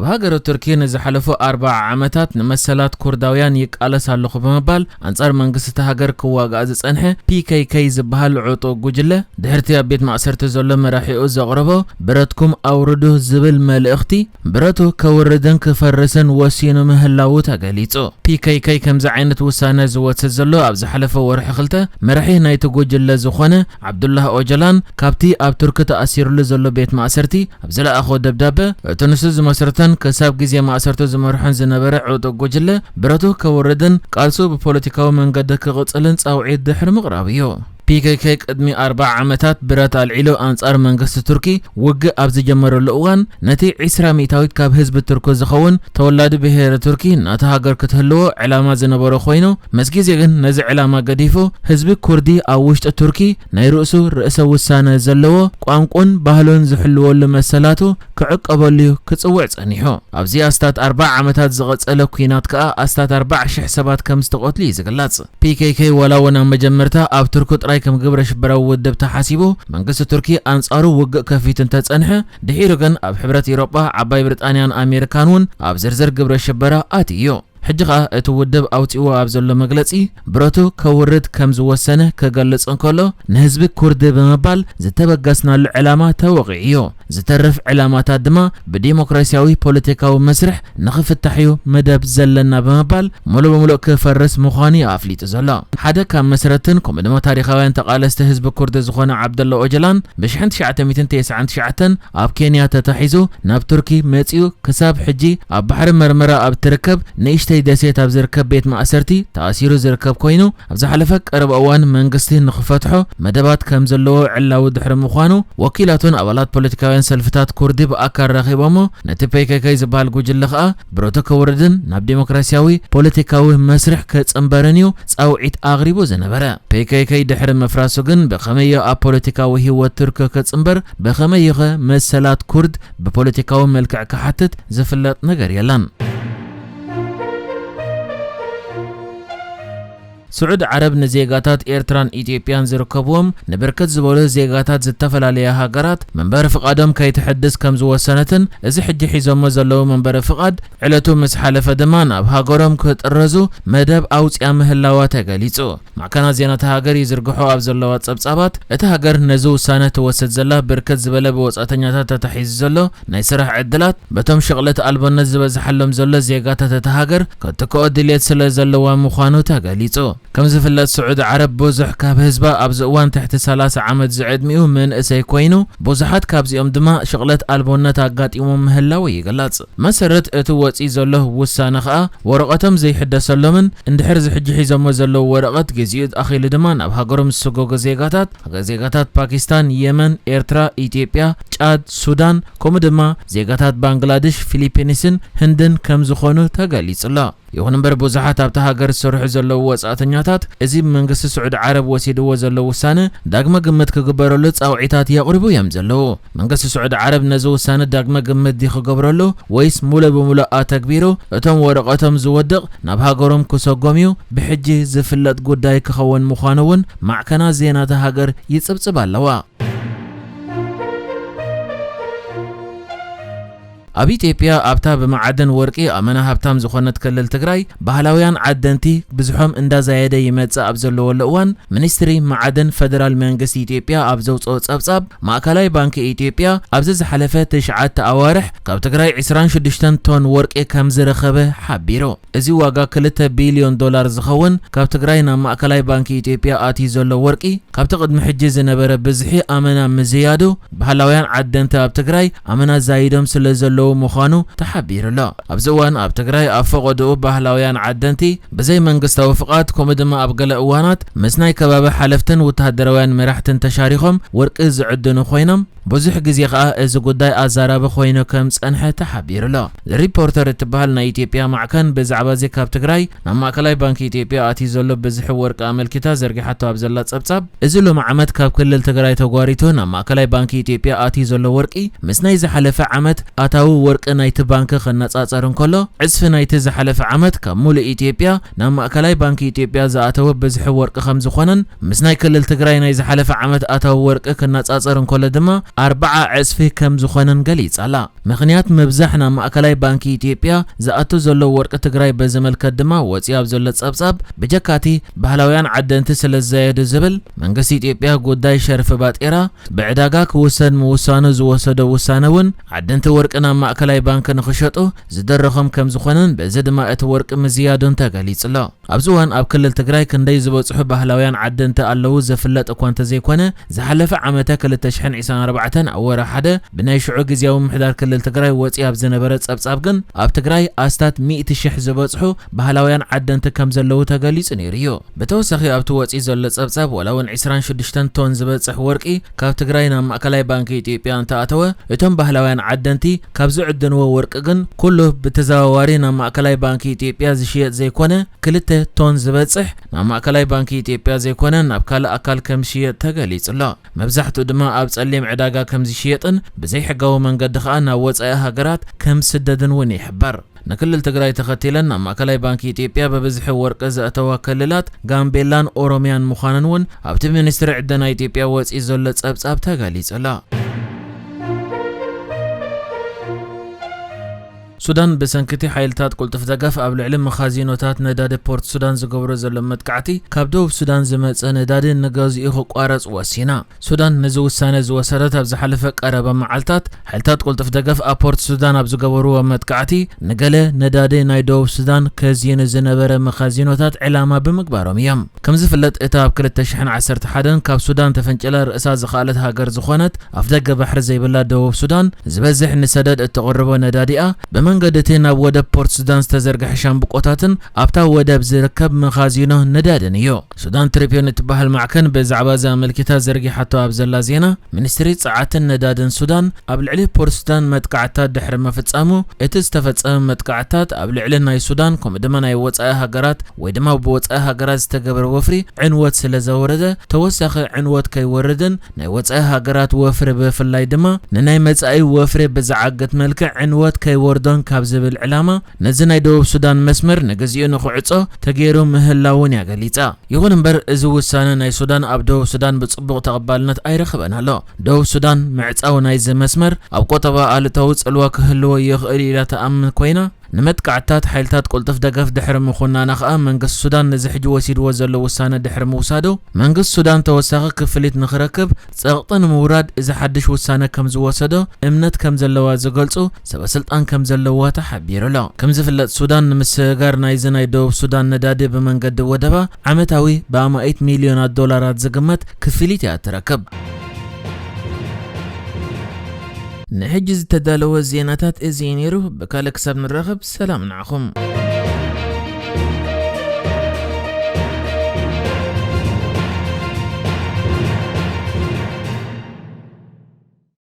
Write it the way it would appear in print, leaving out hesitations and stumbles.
ኣብ ሃገር ቱርኪ ንዝሓለፉ 4 ዓመታት ንመሰላት ኩርዳውያን ይቃለስ ኣለኹ በመባል አንጻር መንግስቲ ሃገር ክዋጋእ ዝጸንሐ PKK ዝበሃል ዕጡቕ ጉጅለ ድሕርቲ ኣብ ቤት ማእሰርቲ ዘሎ መራሒኡ ዘቕረቦ ብረትኩም ኣውርዱ ዝብል መልእኽቲ ብረቱ ከውርድን ክፈርስን ወሲኑ ምህላው ተገሊጹ። PKK ከምዚ ዓይነት ውሳነ ዝወስድ ዘሎ ኣብ ዝሓለፈ ወርሒ 2 መራሒ ናይቲ ጉጅለ ዝኾነ ዓብዱላህ ኦጀላን ካብቲ ኣብ ቱርኪ ተኣሲሩሉ ዘሎ ቤት ማእሰርቲ ኣብ ዝለኣኾ ደብዳቤ እቲ ንሱ ዝመስርተን ክሳብ ግዜ ማእሰርቱ ዝመርሖን ዝነበረ ዕጡቕ ጉጅለ ብረቱ ከውርድን ቃልሱ ብፖለቲካዊ መንገዲ ክቕጽልን ጻውዒት ድሕሪ ምቕራብ እዩ። PKK ቅድሚ 40 ዓመታት ብረት ኣልዒሉ አንጻር መንግስቲ ቱርኪ ውግእ ኣብ ዝጀመረሉ እዋን ነቲ 20 ሚእታዊት ካብ ህዝቢ ቱርኪ ዝኸውን ተወላዲ ብሄረ ቱርኪ ናተ ሃገር ክትህልዎ ዕላማ ዝነበረ ኮይኑ ምስ ግዜ ግን ነዚ ዕላማ ገዲፉ ህዝቢ ኩርዲ ኣብ ውሽጢ ቱርኪ ናይ ርእሱ ርእሰ ውሳነ ዘለዎ ቋንቋን ባህሉን ዝሕልወሉ መሰላቱ ክዕቀበሉ ክጽውዕ ጸኒሑ። ኣብዚ ኣስታት 40 ዓመታት ዝቐጸለ ኩናት ከኣ ኣስታት 40,000 ሰባት ከም ዝተቆትሉ ይዝግለጽ። PKK ወላወና መጀመርታ ኣብ ቱርኪ ጥራይ ከም ግብረ ሽበራዊ ውድብ ተሓሲቡ መንግስቲ ቱርኪ አንጻሩ ውግእ ከፊት እንተጸንሐ ድሒሩ ግን ኣብ ሕብረት ኤውሮጳ ዓባይ ብሪጣንያን ኣሜሪካን ውን ኣብ ዝርዝር ግብረ ሽበራ ኣትዩ። ሕጂኻ እቲ ውድብ ኣውፂኡ ኣብ ዘሎ መግለጺ ብረቱ ከውርድ ከም ዝወሰነ ከገልጽ እንከሎ ንህዝቢ ኩርዲ በመባል ዝተበገስናሉ ዕላማ ተወቂዑ ዝተረፍ ዕላማታት ድማ ብዲሞክራሲያዊ ፖለቲካዊ መስርሕ ንኽፍታሕዩ መደብ ዘለና በመባል ሙሉእ በሙሉእ ክፈርስ ምዃኑ ኣፍሊጡ ዘሎ። ሓደ ካብ መሰረትን ከምኡ ድማ ታሪኻውያን ተቃለስቲ ህዝቢ ኩርዲ ዝኾነ ዓብደላ ኦጀላን ብ1999 ኣብ ኬንያ ተታሒዙ ናብ ቱርኪ መጺኡ ክሳብ ሕጂ ኣብ ባሕሪ መርመራ ኣብ ትርከብ ንእሽተይ ደሴት ኣብ ዝርከብ ቤት ማእሰርቲ ተኣሲሩ ዝርከብ ኮይኑ ኣብ ዝሓለፈ ቀረብ እዋን መንግስቲ ንኽፈትሖ መደባት ከም ዘለዎ ዕላው ድሕሪ ምዃኑ ወኪላቱን ኣባላት ፖለቲካውያን ሰልፍታት ኩርዲ ብኣካል ረኺቦሞ ነቲ PKK ዝበሃል ጉጅለ ከዓ ብረቱ ከውርድን ናብ ዲሞክራሲያዊ ፖለቲካዊ መስርሕ ከጽንበርን እዩ ጻውዒት ኣቕሪቡ ዝነበረ። PKK ድሕሪ መፍራሱ ግን ብኸመይ ኣብ ፖለቲካዊ ህይወት ቱርኪ ከጽንበር ብኸመይ መሰላት ኩርድ ብፖለቲካዊ መልክዕ ክሓትት ዝፍለጥ ነገር የለን። سعود عرب نزيغاتات إيرتران إثيوبيان زركبوهم نبركت زبوله زيغاتات زتفلاليا هاجرات منبر فقادهم كي تحدث كم زو سنتن إذا حد حزام زلوا منبر فقاد علتو مسحلة فدمان أب هاجرهم كترزو مدب أوت أمه اللوات جاليتو مع كان زينة هاجر يزرقحوا أب زلوات سبسابات إتهاجر نزو سنة وسط زلا بركت زبالة بوسطنيات تتحيز زلو نيسرح عدلات بتم شغلة ألبان نزب زحلم زلا زيغاتات تتهاجر كتكود دليت سلا زلوا مخانو تجاليتو كم زفلت سعود عرب بوزح كاب هزبا أبزوان تحت 3 عمد زعد ميو من إساي كوينو بوزحات كابزي دما شغلت ألبونة تاقات يوم مهلاوي قلات مسرت اتوات إيزالله وسانخا ورقتهم زي حدا سلمن اندحر زي حجي حيزم وزالله ورقت جزيد أخي لدمان أب هاقرم السوقو زيغاتات باكستان يمن إيرترا إثيوبيا تشاد سودان كومدما زيغاتات بنغلاديش فيليبينسن هندن كم زخونو تاقاليس الله يهون نمبر بوزحات أبتا هاجر سرح زلو وساعتنياتات إزي منقص سعود عرب وسيدو وزلو وسانة داقما قمت كقبرولو تاوعيتات يقربو يمزلو منقص سعود عرب نزو وسانة داقما قمت دي خقبرولو ويس مولا بمولا تكبيرو اتم ورقاتهم زودق ناب هاجرهم كسوقوميو بحجي زفلت قداي كخوان مخانوون مع كنا زينات هاجر يتصبصب اللوا أبي إثيوبيا أبتا بمعدن ورقي أمنا هبتام زخونت كلل تجراي بهلاويان عدنتي بزحوم إندا زايدة يمتى أبزلو واللوان منستري معدن فدرال منجس إثيوبيا أبزوت أبصاب مع كلاي بنك إثيوبيا أبزز حلفات تشعات أوارح كاب تجراي 26 طن ورقي كم زرخبه حبيرو إزي واقع كلتا $1 بليون زخون كاب تجراينا مع كلاي بنك إثيوبيا آتي زلو ورقي كاب تقد محجز نبرة بزحي أمنا مزيادو بهلاويان عدنتي أب تجراي أمنا زايدهم سلزلو مخانو تحبير لا أبزوان أب تجراي أفقدوا بهلاويان عدنتي بزي منقصة وفقات كومدما أبقل أوانات مسناي كباب حلفتن وتهدروان مرحتن تشاريخهم ورق إز عدنو خوينم بزح جزيقة إز قداي أزارب خوينو كمس أنحى تحبير لا الريبورتر اتبهالنا إثيوبيا معكن بزعبازي كاب تجراي نما كلاي بنك إثيوبيا آتي زلو بزح ورق أمل كتا زرقي حتى أبزلات أبصاب إزلو معمد كاب كل تجراي تجاريتو نما كلاي بنك إثيوبيا آتي زلو ورقي مسناي زحلف عمد أتاو ورق نايت بانك خناصاصرن كله عصف نايت زحلف عمت كمول ኢትዮጵያ ናብ ማእከላይ ባንኪ ኢትዮጵያ ዝኣተወ በዝሕ ወርቂ ከም ዝኾነን ምስ ናይ ክልል ትግራይ ናይ ዝሓለፈ ዓመት ኣታዊ ወርቂ ክናጻጸርን ከሎ ድማ 40 ዕጽፊ ከም ዝኾነን ገሊጻላ ምኽንያት መብዛሕ ናብ ማእከላይ ባንኪ ኢትዮጵያ ዝኣቱ ዘሎ ወርቂ ትግራይ በዘመልከት ድማ ወፂ ኣብ ዘሎ ጸብጻብ በጀካቲ ባህላውያን ዓደንቲ ስለዘየደ ዝብል መንግስቲ ኢትዮጵያ ጉዳይ ሸርፍ ባጤራ ብዕዳጋ ክውሰድ ምውሳኑ ዝወሰደ ውሳነውን ዓደንቲ ወርቂ ናብ ማእከላይ ባንክ ንኽሸጡ ዝደረኸም ከም ዝኾነን በዚ ድማ እቲ ወርቂ ምዝያዶን ተገሊጽሎ ኣብዝዋን ኣብ ክልል ትግራይ ክንደይ ዝበጽሑ ባህላውያን ዓደንቲ ኣለዉ ዘፍለጥ እኳ እንተዘይኮነ ዝሓለፈ ዓመተ 2024 ኣወራ ሓደ ብናይ ሽዑ ግዚያዊ ምሕዳር ክልል ትግራይ ወፂ ኣብ ዝነበረ ጸብጻብ ግን ኣብ ትግራይ ኣስታት 100,000 ዝበጽሑ ባህላውያን ዓደንቲ ከም ዘለዉ ተገሊጹ ነይሩ በተወሳኺ ኣብቲ ወፂ ዘሎ ጸብጻብ ወላውን 26 ቶን ዝበጽሕ ወርቂ ካብ ትግራይ ናብ ማእከላይ ባንኪ ኢትዮጵያ እንተኣተወ እቶም ባህላውያን ዓደንቲ ካብ ዝዕድንዎ ወርቂ ግን ኩሉ ብተዘዋዋሪ ናብ ማእከላይ ባንኪ ኢትዮጵያ ዝሽየጥ ዘይኮነ 2 ቶን ዝበጽሕ ናብ ማእከላይ ባንኪ ኢትዮጵያ ዘይኮነ ናብ ካልእ ኣካል ከም ዝሽየጥ ተገሊጹሎ መብዛሕትኡ ድማ ኣብ ጸሊም ዕዳጋ ከም ዝሽየጥን ብዘይ ሕጋዊ መንገዲ ከዓ ናብ ወጻኢ ሃገራት ከም ስደድን እውን ይሕበር ንክልል ትግራይ ተኸቲለን ናብ ማእከላይ ባንኪ ኢትዮጵያ በብዝሒ ወርቂ ዘእተዋ ክልላት ጋምቤላን ኦሮሚያን ምዃነን እውን ኣብቲ ሚኒስትሪ ዕደና ኢትዮጵያ ወፂ ዘሎ ጸብጻብ ተገሊጹሎ ሱዳን በሰንክቲ ሓይልታት ቁልጥፍ ደገፍ ኣብ ልዕሊ መኻዚኖታት ነዳዲ ፖርት ሱዳን ዝገብሮ ዘሎ መጥቃዕቲ ካብ ደቡብ ሱዳን ዝመጸ ነዳዲ ንገዚኡ ክቋረጽ ወሲና ሱዳን ነዚ ውሳነ ዝወሰደት ኣብ ዝሓለፈ ቀረበ መዓልታት ሓይልታት ቁልጥፍ ደገፍ ኣብ ፖርት ሱዳን ኣብ ዝገበርዎ መጥቃዕቲ ንገለ ነዳዲ ናይ ደቡብ ሱዳን ከዝይኑ ዝነበረ መኻዚኖታት ዕላማ ብምግባሮም እዮም ከም ዝፍለጥ እታ ኣብ 2011 ካብ ሱዳን ተፈንጨለ ርእሳ ዝኻለት ሃገር ዝኾነት ኣፍ ደገ ባሕሪ ዘይብላ ደቡብ ሱዳን ዝበዝሕ ንሰደድ እተቕርቦ ነዳዲኣ መንገድቲ ናብ ወደብ ፖርት ሱዳን ዝተዘርግሐ ሻምብቆታትን ኣብታ ወደብ ዝርከብ መኻዚኖ ነዳድን እዩ ሱዳን ትሪቢዩን እትበሃል ማዕከን ብዛዕባ ዘመልክታ ዘርጊሓቶ ኣብ ዘላ ዜና ሚኒስትሪ ጸዓትን ነዳድን ሱዳን ኣብ ልዕሊ ፖርት ሱዳን መጥቃዕታት ድሕሪ መፍጻሙ እቲ ዝተፈጸመ መጥቃዕታት ኣብ ልዕሊ ናይ ሱዳን ከምኡ ድማ ናይ ወጻኢ ሃገራት ወይ ድማ ብወጻኢ ሃገራት ዝተገበረ ወፍሪ ዕንወት ስለ ዘወረደ ተወሳኺ ዕንወት ከይወርድን ናይ ወጻኢ ሃገራት ወፍሪ ብፍላይ ድማ ንናይ መጻኢ ወፍሪ ብዝዓገት መልክዕ ዕንወት ከይወርዶን ካብ ዝብል ዕላማ ነዚ ናይ ደቡብ ሱዳን መስመር ንግዚኡ ንኽዕጾ ተገይሩ ምህላውን ያገሊጻ ይኹን እምበር እዚ ውሳነ ናይ ሱዳን ኣብ ደቡብ ሱዳን ብጽቡቕ ተቐባልነት ኣይረኽበን ኣሎ ደቡብ ሱዳን ምዕጻው ናይዚ መስመር ኣብ ቆጠባ ኣሉታዊ ጽልዋ ክህልዎ ይኽእል ኢላ ተኣምን ኮይና ንመጥቃዕታት ሓይልታት ቁልጥፍ ደገፍ ድሕሪ ምኹናና ከዓ መንግስቲ ሱዳን ነዚ ሕጂ ወሲድዎ ዘሎ ውሳነ ድሕሪ ምውሳዱ መንግስቲ ሱዳን ተወሳኺ ክፍሊት ንኽረክብ ጸቕጢ ንምውራድ እዚ ሓድሽ ውሳነ ከም ዝወሰዶ እምነት ከም ዘለዋ ዝገልጹ ሰበስልጣን ከም ዘለዋ ተሓቢሩሎ ከም ዝፍለጥ ሱዳን ንምስጋር ናይዚ ናይ ደቡብ ሱዳን ነዳዲ ብመንገዲ ወደባ ዓመታዊ ብ100 ሚልዮናት ዶላራት ዝግመት ክፍሊት እያ ትረክብ نحجز تدالو الزيناتات ازينيرو بكالك سب نرغب سلام نعخم